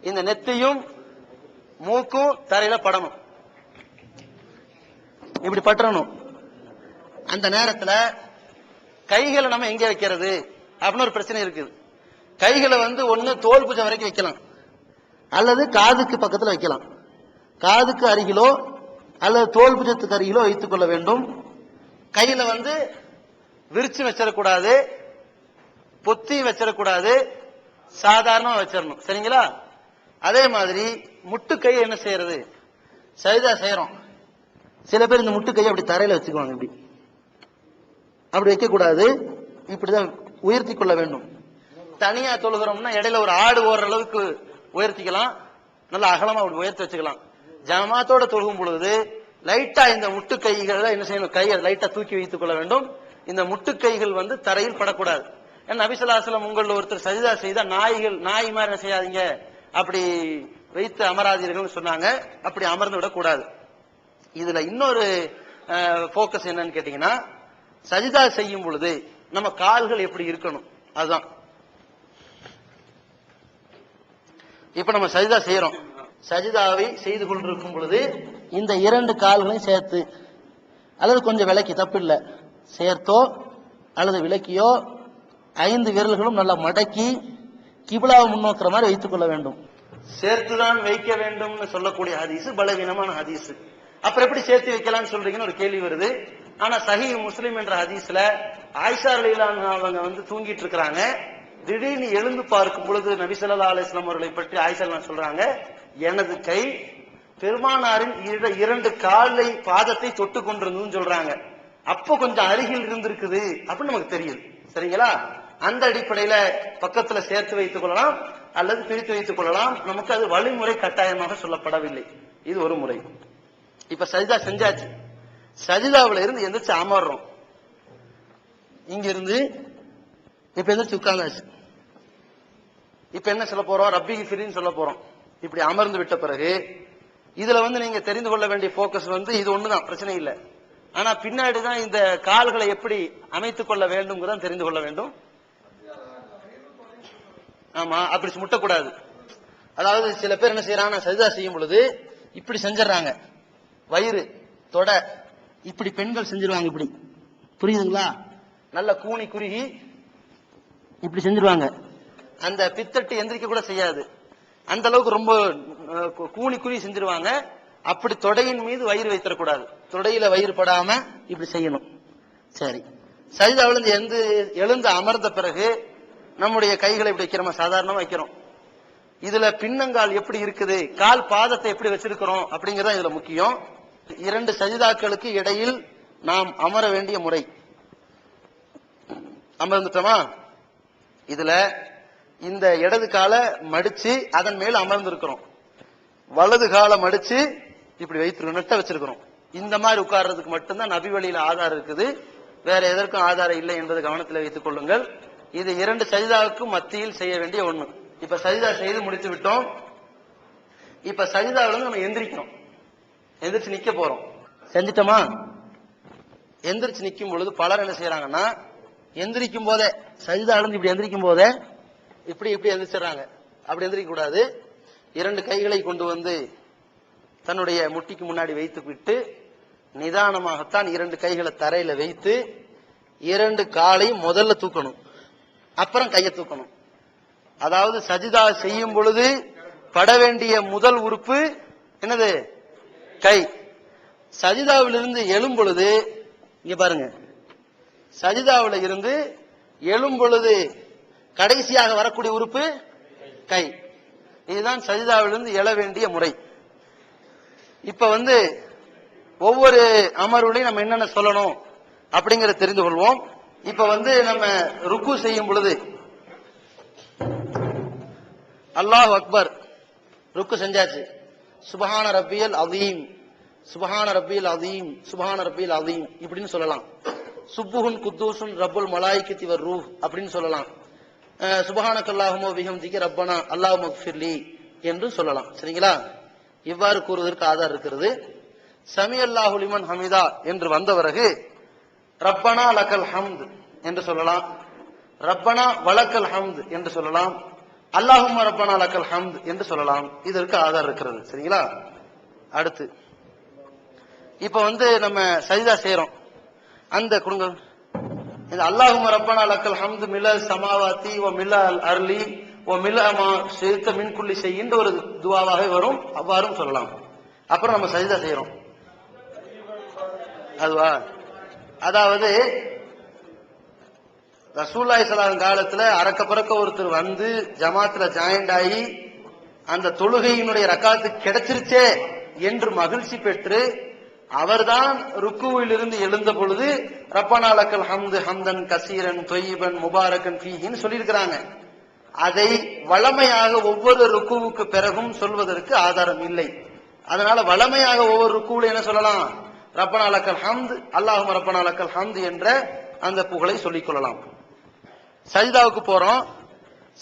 S3: இந்த நெத்தியும் மூக்கும் தரையில படணும், இப்படி பற்றணும். அந்த நேரத்துல கைகளை நம்ம எங்க வைக்கிறது அப்படின்னு ஒரு பிரச்சனை இருக்குது. கைகளை ஒண்ணு தோல் பூஜை வரைக்கும் வைக்கலாம், அல்லது காதுக்கு பக்கத்துல வைக்கலாம். காதுக்கு அருகிலோ அல்லது தோல் பூஜத்துக்கு அருகிலோ வைத்துக் கொள்ள வேண்டும். கையில விரிச்சு வச்சிடக்கூடாது, பொத்தி வச்சிடக்கூடாது, சாதாரணமா வச்சிடணும். சரிங்களா? அதே மாதிரி முட்டு கையை என்ன செய்யறது, சஜிதா செய்யறோம். சில பேர் இந்த முட்டு கையை அப்படி தரையில வச்சுக்குவாங்க, இப்படி அப்படி வைக்க கூடாது, இப்படிதான் உயர்த்தி கொள்ள வேண்டும். தனியா தொழுகிறோம்னா இடையில ஒரு ஆடு ஓடுற அளவுக்கு உயர்த்திக்கலாம், நல்லா அகலமா அப்படி உயர்த்தி வச்சுக்கலாம். ஜமாத்தோட தொழுகும் பொழுது லைட்டா இந்த முட்டு கைகளை என்ன செய்யணும், கையை லைட்டா தூக்கி வைத்துக் கொள்ள வேண்டும். இந்த முட்டு கைகள் தரையில் படக்கூடாது. ஏன்னா நபி ஸல்லல்லாஹு அலைஹி வஸல்லம் உங்கள ஒருத்தர் சஜிதா செய்தா நாய் மாதிரி என்ன செய்யாதீங்க, அப்படி வைத்து அமராதீர்கள் சொன்னாங்க. அப்படி அமர்ந்து விடக் கூடாது. இதுல இன்னொரு போக்கஸ் என்னன்னு கேட்டீங்கன்னா, சஜிதா செய்யும் பொழுது நம்ம கால்கள் எப்படி இருக்கணும், அதுதான். இப்ப நம்ம சஜிதா செய்யறோம், சஜிதாவை செய்து கொண்டிருக்கும் பொழுது இந்த 2 கால்களையும் சேர்த்து அல்லது கொஞ்சம் விலக்கி, தப்பு இல்லை, சேர்த்தோ அல்லது விலக்கியோ 5 விரல்களும் நல்லா மடக்கி கிபிலாவை முன்னோக்கிற மாதிரி வைத்துக் கொள்ள வேண்டும். சேர்த்துதான் வைக்க வேண்டும் சொல்லக்கூடிய ஹதீஸ் பலவீனமான ஹதீஸ். அப்புறம் எப்படி சேர்த்து வைக்கலாம்னு சொல்றீங்கன்னு ஒரு கேள்வி வருது. ஆனா சஹீஹ் முஸ்லிம் என்ற ஹதீஸ்ல ஆயிஷா ரலியல்லாஹு அன்ஹா அவங்க தூங்கிட்டு இருக்கிறாங்க. திடீர்னு எழுந்து பார்க்கும் பொழுது நபி ஸல்லல்லாஹு அலைஹி வஸல்லம் அவர்களை பற்றி ஆயிஷா சொல்றாங்க, எனது கை பெருமானாரின் 2 காலை பாதத்தை தொட்டு கொண்டிருந்ததுன்னு சொல்றாங்க. அப்போ கொஞ்சம் அருகில் இருந்திருக்குது அப்படின்னு நமக்கு தெரியுது. சரிங்களா? அந்த அடிப்படையில பக்கத்துல சேர்த்து வைத்துக் கொள்ளலாம் அல்லது பிரித்து வைத்துக் கொள்ளலாம். நமக்கு அது வழிமுறை கட்டாயமாக சொல்லப்படவில்லை. இது ஒரு முறை. இப்ப சஜிதா செஞ்சாச்சு, சஜிதாவில இருந்து எந்திரிச்சு அமர்றோம். இங்க இருந்து இப்ப எந்திரிச்சு உட்கார்ந்தாச்சு. இப்ப என்ன சொல்ல போறோம், ரப்பி ஃபிரின்னு சொல்ல போறோம். இப்படி அமர்ந்து விட்ட பிறகு இதுல நீங்க தெரிந்து கொள்ள வேண்டிய போக்கஸ் இது ஒண்ணுதான், பிரச்சனை இல்லை. ஆனா பின்னாடிதான் இந்த கால்களை எப்படி அமைத்துக் கொள்ள வேண்டும் தெரிந்து கொள்ள வேண்டும். ஆமா, அப்படி முட்டக்கூடாது. அதாவது சில பேர் என்ன செய்யறாங்க, சஜிதா செய்யும் பொழுது இப்படி செஞ்சிடறாங்க, வயிறு தொட இப்படி பெண்கள் செஞ்சிருவாங்க. இப்படி புரியுதுங்களா? நல்ல கூனி குறுகி இப்படி செஞ்சிருவாங்க. அந்த பித்தட்டு எந்திரிக்க கூட செய்யாது, அந்த அளவுக்கு ரொம்ப கூனி குறுகி செஞ்சிருவாங்க. அப்படி தொடையின் மீது வயிறு வைத்திடக்கூடாது, தொடையில வயிறு படாம இப்படி செய்யணும். சரி, சஜிதாவிலிருந்து எழுந்து அமர்ந்த பிறகு நம்முடைய கைகளை இப்படி வைக்கிறோமா, சாதாரணமா வைக்கிறோம். இதுல பின்னங்கால் எப்படி இருக்குது, கால் பாதத்தை எப்படி வச்சிருக்கிறோம் அப்படிங்கறத இதுல முக்கியம். 2 சஜிதாக்களுக்கு இடையில் நாம் அமர வேண்டிய முறை. அமர்ந்துட்டோமா? இதுல இந்த இடது காலை மடிச்சு அதன் மேல அமர்ந்து இருக்கிறோம், வலது காலை மடிச்சு இப்படி வைத்து நெட்ட வச்சிருக்கிறோம். இந்த மாதிரி உட்கார்றதுக்கு மட்டும்தான் நபி வழியில ஆதாரம் இருக்குது, வேற எதற்கும் ஆதாரம் இல்லை என்பதை கவனத்தில் வைத்துக் கொள்ளுங்கள். இது 2 சஜிதாவுக்கும் மத்தியில் செய்ய வேண்டிய ஒண்ணு. இப்ப சஜிதா செய்து முடித்து விட்டோம். இப்ப சஜிதாவிலிருந்து நம்ம எந்திரிக்கிறோம், எந்திரிச்சு நிக்க போறோம். செஞ்சிட்டோமா? எந்திரிச்சு நிக்கும் பொழுது பலர் என்ன செய்யறாங்கன்னா, எந்திரிக்கும் போதே சஜிதாவிலிருந்து இப்படி எந்திரிக்கும் போதே இப்படி எந்திரிச்சிடறாங்க. அப்படி எந்திரிக்க கூடாது. 2 கைகளை கொண்டு தன்னுடைய முட்டிக்கு முன்னாடி வைத்து விட்டு நிதானமாகத்தான் 2 கைகளை தரையில வைத்து 2 காலையும் முதல்ல தூக்கணும். அப்புறம் கையை தூக்கணும். அதாவது சஜிதா செய்யும் பொழுது பட வேண்டிய முதல் உறுப்பு என்னது? கை. சஜிதாவிலிருந்து எழும் பொழுது இங்க பாருங்க, சஜிதாவில இருந்து எழும் பொழுது கடைசியாக வரக்கூடிய உறுப்பு கை. இதுதான் சஜிதாவிலிருந்து எழ வேண்டிய முறை. இப்ப ஒவ்வொரு அமர்வுலையும் நம்ம என்னென்ன சொல்லணும் அப்படிங்கறத தெரிந்து கொள்வோம். இப்ப நம்ம ருக்கு செய்யும் பொழுது அல்லாஹ் அக்பர், ருக்கு செஞ்சாச்சு. சுபஹான ரப்பியல் அதீம், சுபஹான ரப்பியல் அதீம், சுபஹான ரப்பியல் அதீம் இப்படின்னு சொல்லலாம். சுப்புஹுன் குத்தூசுன் ரப்புல் மலாயிகத்தி வர் ரூஹ் அப்படின்னு சொல்லலாம். சுபஹானக்கல்லாஹும்ம வ பிஹம்திக ரப்பனா அல்லாஹும்ம ஃபிர்லி என்று சொல்லலாம். சரிங்களா? இவ்வாறு கூறுவதற்கு ஆதாரம் இருக்கிறது. சமி அல்லாஹு லிமன் ஹமிதா என்று வந்த பிறகு ரப்பனா லக்கல் ஹம்த் என்று சொல்லலாம், ரப்பனா வலக்கல் ஹம்த் என்று சொல்லலாம், அல்லாஹும்ம ரப்பனா லக்கல் ஹம்த் என்று சொல்லலாம். இதற்கு ஆதாரம் இருக்கிறது. சரிங்களா? அடுத்து இப்ப நம்ம சஜிதா செய்யறோம். அந்த கொடுங்க, இந்த அல்லாஹும்ம ரப்பனா லக்கல் ஹம்து மில்லல் சமாவாத்தி வ மில்லல் அர்லி வ மில்லமா ஷைத்த மின் குல்லி ஷைஇன் ஒரு துஆவாக வரும். அவ்வாறும் சொல்லலாம். அப்புறம் நம்ம சஜிதா செய்யறோம். அதுவா, அதாவது ரசூலுல்லாஹி ஸல்லல்லாஹு அலைஹி காலத்துல அரக்க பறக்க ஒருத்தர் ஜமாத்துல ஜாயிண்ட் ஆகி அந்த தொழுகையினுடைய ரக்காத்து கிடைச்சிருச்சே என்று மகிழ்ச்சி பெற்று அவர்தான் ருக்குவில் இருந்து எழுந்த பொழுது ரப்பனா லக்கல் ஹம்து ஹம்தன் கசீரன் தொய்யிபன் முபாரக்கன் ஃபீஹின்னு சொல்லியிருக்கிறாங்க. அதை வளமையாக ஒவ்வொரு ருக்குவுக்கு பிறகும் சொல்வதற்கு ஆதாரம் இல்லை. அதனால வளமையாக ஒவ்வொரு ருக்குவுல என்ன சொல்லலாம்? ரப்பனா லக்கல் ஹம்து, அல்லாஹும்ம ரப்பனா லக்கல் ஹம்து என்ற அந்த புகழை சொல்லிக் கொள்ளலாம். சஜிதாவுக்கு போறோம்.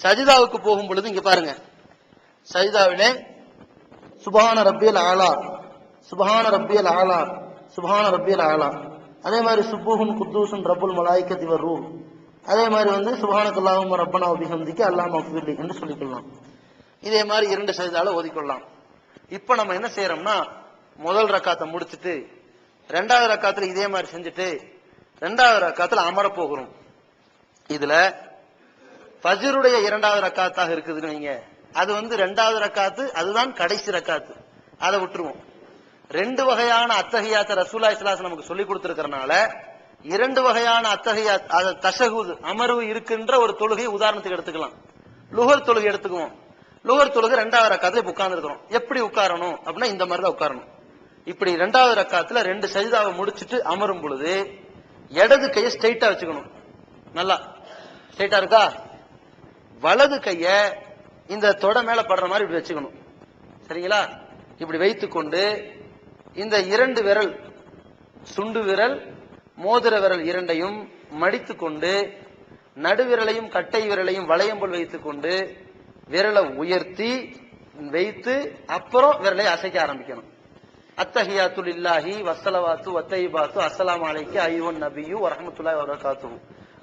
S3: சஜிதாவுக்கு போகும் பொழுது இங்க பாருங்க, சஜிதாவிலே சுபஹான ரப்பியல் ஆலா, சுபஹான ரப்பியல் ஆலா, சுபஹான ரப்பியல் ஆலா. அதே மாதிரி சுப்புஹுன் குத்தூசுன் ரப்புல் மலாயிகத்தி வர் ரூஹ். அதே மாதிரி சுபஹானக்கல்லாஹும்ம ரப்பனா வ பிஹம்திக அல்லாஹும்ம ஃபிர்லி என்று சொல்லிக்கொள்ளலாம். இதே மாதிரி 2 சஜிதால ஓதிக்கொள்ளலாம். இப்ப நம்ம என்ன செய்யறோம்னா, முதல் ரக்காத்தை முடிச்சுட்டு 2வது ரக்காத்துல இதே மாதிரி செஞ்சுட்டு 2வது ரக்காத்துல அமர போகிறோம். இதுல ஃபஜ்ருடைய 2வது ரக்காத்தாக இருக்குதுன்னு வைங்க, அது 2வது ரக்காத்து, அதுதான் கடைசி ரக்காத்து. அதை விட்டுருவோம். 2 வகையான அத்தஹியாத் ரசூலுல்லாஹி ஸல்லல்லாஹு அலைஹி வஸல்லம் நமக்கு சொல்லி கொடுத்திருக்கிறனால 2 வகையான அத்தஹியாத், அது தஷஹுத் அமர்வு இருக்கின்ற ஒரு தொழுகை உதாரணத்துக்கு எடுத்துக்கலாம். லுஹர் தொழுகை எடுத்துக்குவோம். லுஹர் தொழுகை 2வது ரக்காத்துல உட்கார்ந்து இருக்கிறோம். எப்படி உட்காரணும் அப்படின்னா இந்த மாதிரி தான் உட்காரணும். இப்படி 2வது ரக்காத்துல 2 சஜிதாவை முடிச்சுட்டு அமரும் பொழுது இடது கையை ஸ்ட்ரைட்டா வச்சுக்கணும். நல்லா ஸ்ட்ரைட்டா இருக்கா? வலது கைய இந்த தொட மேல படுற மாதிரி இப்படி வச்சுக்கணும். சரிங்களா? இப்படி வைத்துக்கொண்டு இந்த 2 விரல், சுண்டு விரல் மோதிர விரல் இரண்டையும் மடித்துக் கொண்டு நடுவிரலையும் கட்டை விரலையும் வளையம் போல் வைத்துக் கொண்டு விரலை உயர்த்தி வைத்து அப்புறம் விரலை அசைக்க ஆரம்பிக்கணும். அத்தஹியாத்து லில்லாஹி வஸ்ஸலவாத்து வத்தய்யிபாத்து அஸ்ஸலாமு அலைக்கி அய்யுஹன் நபியு வ ரஹ்மத்துல்லாஹி வ பரகாத்துஹு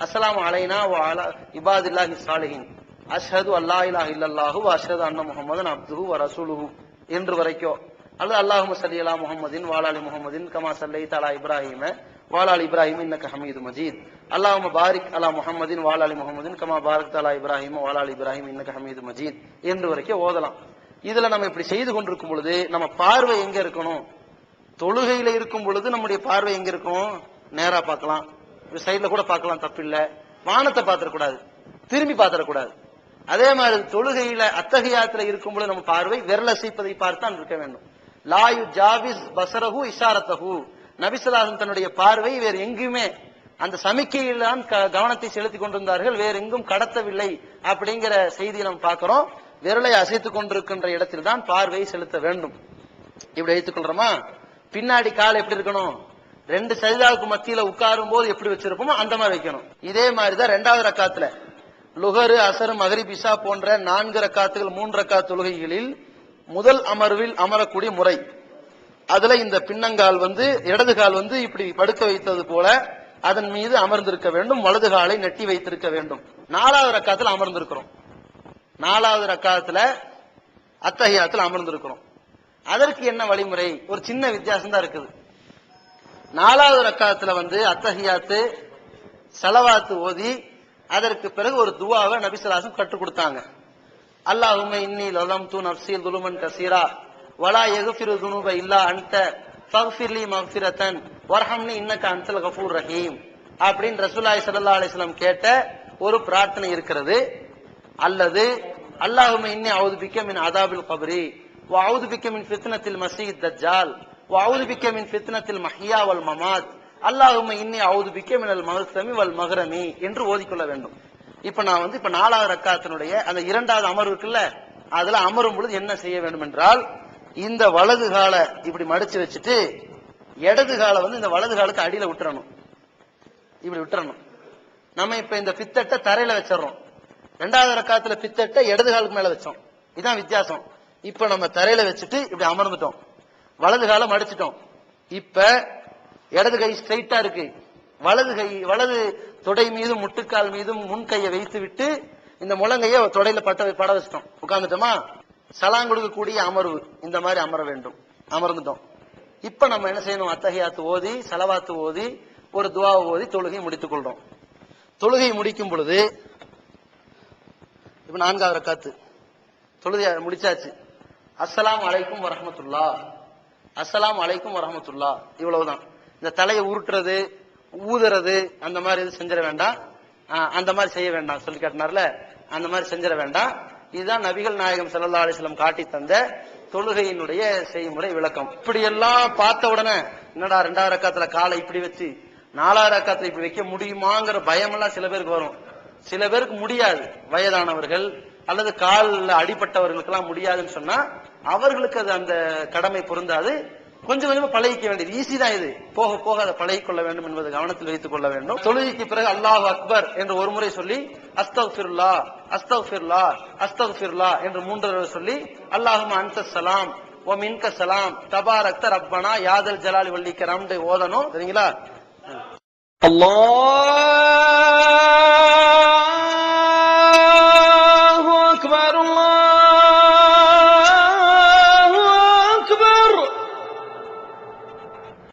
S3: அஸ்ஸலாமு அலைனா வ அலா இபாதில்லாஹி ஸாலிஹீன் அஷ்ஹது அல்லா இலாஹ இல்லல்லாஹு வ அஷ்ஹது அன்ன முஹம்மதன் அப்துஹு வ ரசூலுஹு என்று வரைக்கும், அல்லது அல்லாஹும்ம ஸல்லி அலா முஹம்மதின் வ அலா ஆலி முஹம்மதின் கமா ஸல்லைத அலா இப்ராஹீம வ அலா ஆலி இப்ராஹீம இன்னக ஹமீது மஜீத் அல்லாஹும்ம பாரிக் அலா முஹம்மதின் வ அலா ஆலி முஹம்மதின் கமா பாரக்த அலா இப்ராஹீம வ அலா ஆலி இப்ராஹீம இன்னக ஹமீது மஜீத் என்று வரைக்கும் ஓதலாம். இதுல நம்ம இப்படி செய்து கொண்டிருக்கும் பொழுது நம்ம பார்வை எங்க இருக்கணும்? தொழுகையில இருக்கும் பொழுது நம்முடைய பார்வை எங்க இருக்கும்? நேரா பார்க்கலாம், சைட்ல கூட பார்க்கலாம், தப்பில்லை. வானத்தை பார்த்திடக்கூடாது, திரும்பி பார்த்திடக்கூடாது. அதே மாதிரி தொழுகையில அத்தஹியாத்துல இருக்கும் பொழுது நம்ம பார்வை விரல் அசைப்பதை பார்த்தான் இருக்க வேண்டும். லாயு ஜாவிஸ் பசரஹு இஷாரத்தஹு, நபி ஸல்லல்லாஹு அலைஹி வஸல்லம் தன்னுடைய பார்வை வேறு எங்குமே அந்த சமிக்கையில் தான் கவனத்தை செலுத்தி கொண்டிருந்தார்கள், வேற எங்கும் கடத்தவில்லை அப்படிங்கிற செய்தியை நம்ம பார்க்கிறோம். விரலை அசைத்துக் கொண்டிருக்கின்ற இடத்தில் தான் பார்வையை செலுத்த வேண்டும். இப்படி வைத்துக் கொள்றோமா? பின்னாடி கால் எப்படி இருக்கணும்? 2 சஜிதாவுக்கு மத்தியில உட்காரும் போது எப்படி வச்சிருப்போமோ அந்த மாதிரி வைக்கணும். இதே மாதிரிதான் 2வது ரக்காத்துல லுஹரு அசர் மகரிப் இஷா போன்ற 4 ரக்காத்துகள் 3 ரக்காத் தொழுகைகளில் முதல் அமர்வில் அமரக்கூடிய முறை. அதுல இந்த பின்னங்கால் இடது கால் இப்படி படுக்க வைத்தது போல அதன் மீது அமர்ந்திருக்க வேண்டும், வலது காலை நெட்டி வைத்திருக்க வேண்டும். 4வது ரக்காத்துல அமர்ந்திருக்கிறோம். 4வது ரக்காத்துல அத்தஹியாத்துல அமர்ந்திருக்கிறோம். அதற்கு என்ன வழிமுறை? ஒரு சின்ன வித்தியாசம் தான் இருக்குது. 4வது ரக்காத்துல அத்தஹியாத்து சலவாத்து ஓதி அதற்கு பிறகு ஒரு துவாவை நபி ஸல்லல்லாஹு அலைஹி வஸல்லம் கற்றுக் கொடுத்தாங்க. அல்லாஹும்ம இன்னி லலம்து நஃப்ஸி ظுலுமன் கஸீரா வலா யக்ஃபிரு ذுனூப இல்லா அன்த ஃபக்ஃபிர்லி மக்ஃபிரத்தன் வர்ஹம்னி இன்னக அன்தல் கஃபூர் ரஹீம் அப்படின்னு ரசூலுல்லாஹி ஸல்லல்லாஹு அலைஹி வஸல்லம் கேட்ட ஒரு பிரார்த்தனை இருக்கிறது. அல்லது அல்லாஹும்ம இன்னி அஊது பிக்க மின் அதாபில் கப்ரி வ அஊது பிக்க மின் ஃபித்னத்தில் மஸீஹ் தஜ்ஜால் வ அஊது பிக்க மின் ஃபித்னத்தில் மஹ்யா வல் மமாத் அல்லாஹும்ம இன்னி அஊது பிக்க மினல் மஹ்சமி வல் மஹ்ரமி என்று ஓதிக்கொள்ள வேண்டும். இப்ப நான் இப்ப 4வது ரக்காத்தினுடைய அந்த 2வது அமர்வு இருக்குல்ல, அதுல அமரும் பொழுது என்ன செய்ய வேண்டும் என்றால், இந்த வலது காலை இப்படி மடிச்சு வச்சுட்டு இடது காலை இந்த வலது காலுக்கு அடியில விட்டுறணும். இப்படி விட்டுறணும். நம்ம இப்ப இந்த பித்தட்டை தரையில வச்சிடறோம். 2வது ரக்காத்துல பித்தட்டை இடது காலுக்கு மேல வச்சோம். இதுதான் வித்தியாசம். இப்ப நம்ம தரையில வச்சுட்டு இப்படி அமர்ந்துட்டோம், வலது காலை மடிச்சிட்டோம். இப்ப இடது கை ஸ்ட்ரைட்டா இருக்கு, வலது தொடை மீதும் முட்டுக்கால் மீதும் முன் கையை வைத்து விட்டு இந்த முழங்கைய தொடையில பட வச்சிட்டோம், உட்கார்ந்துட்டோமா. சலாம் கொடுக்கக்கூடிய அமர்வு இந்த மாதிரி அமர வேண்டும். அமர்ந்துட்டோம். இப்ப நம்ம என்ன செய்யணும், அத்தஹியாத்து ஓதி ஸலவாத்து ஓதி ஒரு துஆவை ஓதி தொழுகை முடித்துக் கொள்றோம். தொழுகை முடிக்கும் பொழுது இப்ப 4வது ரக்காத்து தொழுகை முடிச்சாச்சு. அஸ்ஸலாமு அலைக்கும் வரஹ்மத்துல்லாஹ், அஸ்ஸலாமு அலைக்கும் வரஹ்மத்துல்லாஹ், இவ்வளவுதான். இந்த தலையை உருட்டுறது ஊதுறது அந்த மாதிரி எதுவும் செஞ்சிட வேண்டாம். அந்த மாதிரி செய்ய வேண்டாம் சொல்லி காட்டினார்ல, அந்த மாதிரி செஞ்சிட வேண்டாம். இதுதான் நபிகள் நாயகம் ஸல்லல்லாஹு அலைஹி வஸல்லம் காட்டி தந்த தொழுகையினுடைய செய்முறை விளக்கம். இப்படி எல்லாம் பார்த்த உடனே என்னடா 2வது ரக்காத்துல காலை இப்படி வச்சு 4வது ரக்காத்துல இப்படி வைக்க முடியுமாங்கிற பயம் எல்லாம் சில பேருக்கு வரும். சில பேருக்கு முடியாது, வயதானவர்கள் அல்லது காலில் அடிப்பட்டவர்களுக்கு எல்லாம் முடியாதுன்னு சொன்னா அவர்களுக்கு அது அந்த கடமை பொருந்தாது. கொஞ்சம் கொஞ்சமா பழகிக்க வேண்டியது, ஈஸி தான் இது. போக போக அதை பழகிக் கொள்ள வேண்டும் என்பது கவனத்தில் வைத்துக் கொள்ள வேண்டும். தொழுகைக்கு பிறகு அல்லாஹு அக்பர் என்று ஒரு முறை சொல்லி அஸ்தக்ஃபிருல்லாஹ் அஸ்தக்ஃபிருல்லாஹ் அஸ்தக்ஃபிருல்லாஹ் என்று 3 தடவை சொல்லி அல்லாஹும்ம அன்த ஸலாம் வ மின்க ஸலாம் தபாரக்த ரப்பனா யாதல் ஜலாலி வல் இக்ராம் ஓதணும். சரிங்களா?
S4: அல்லாஹ்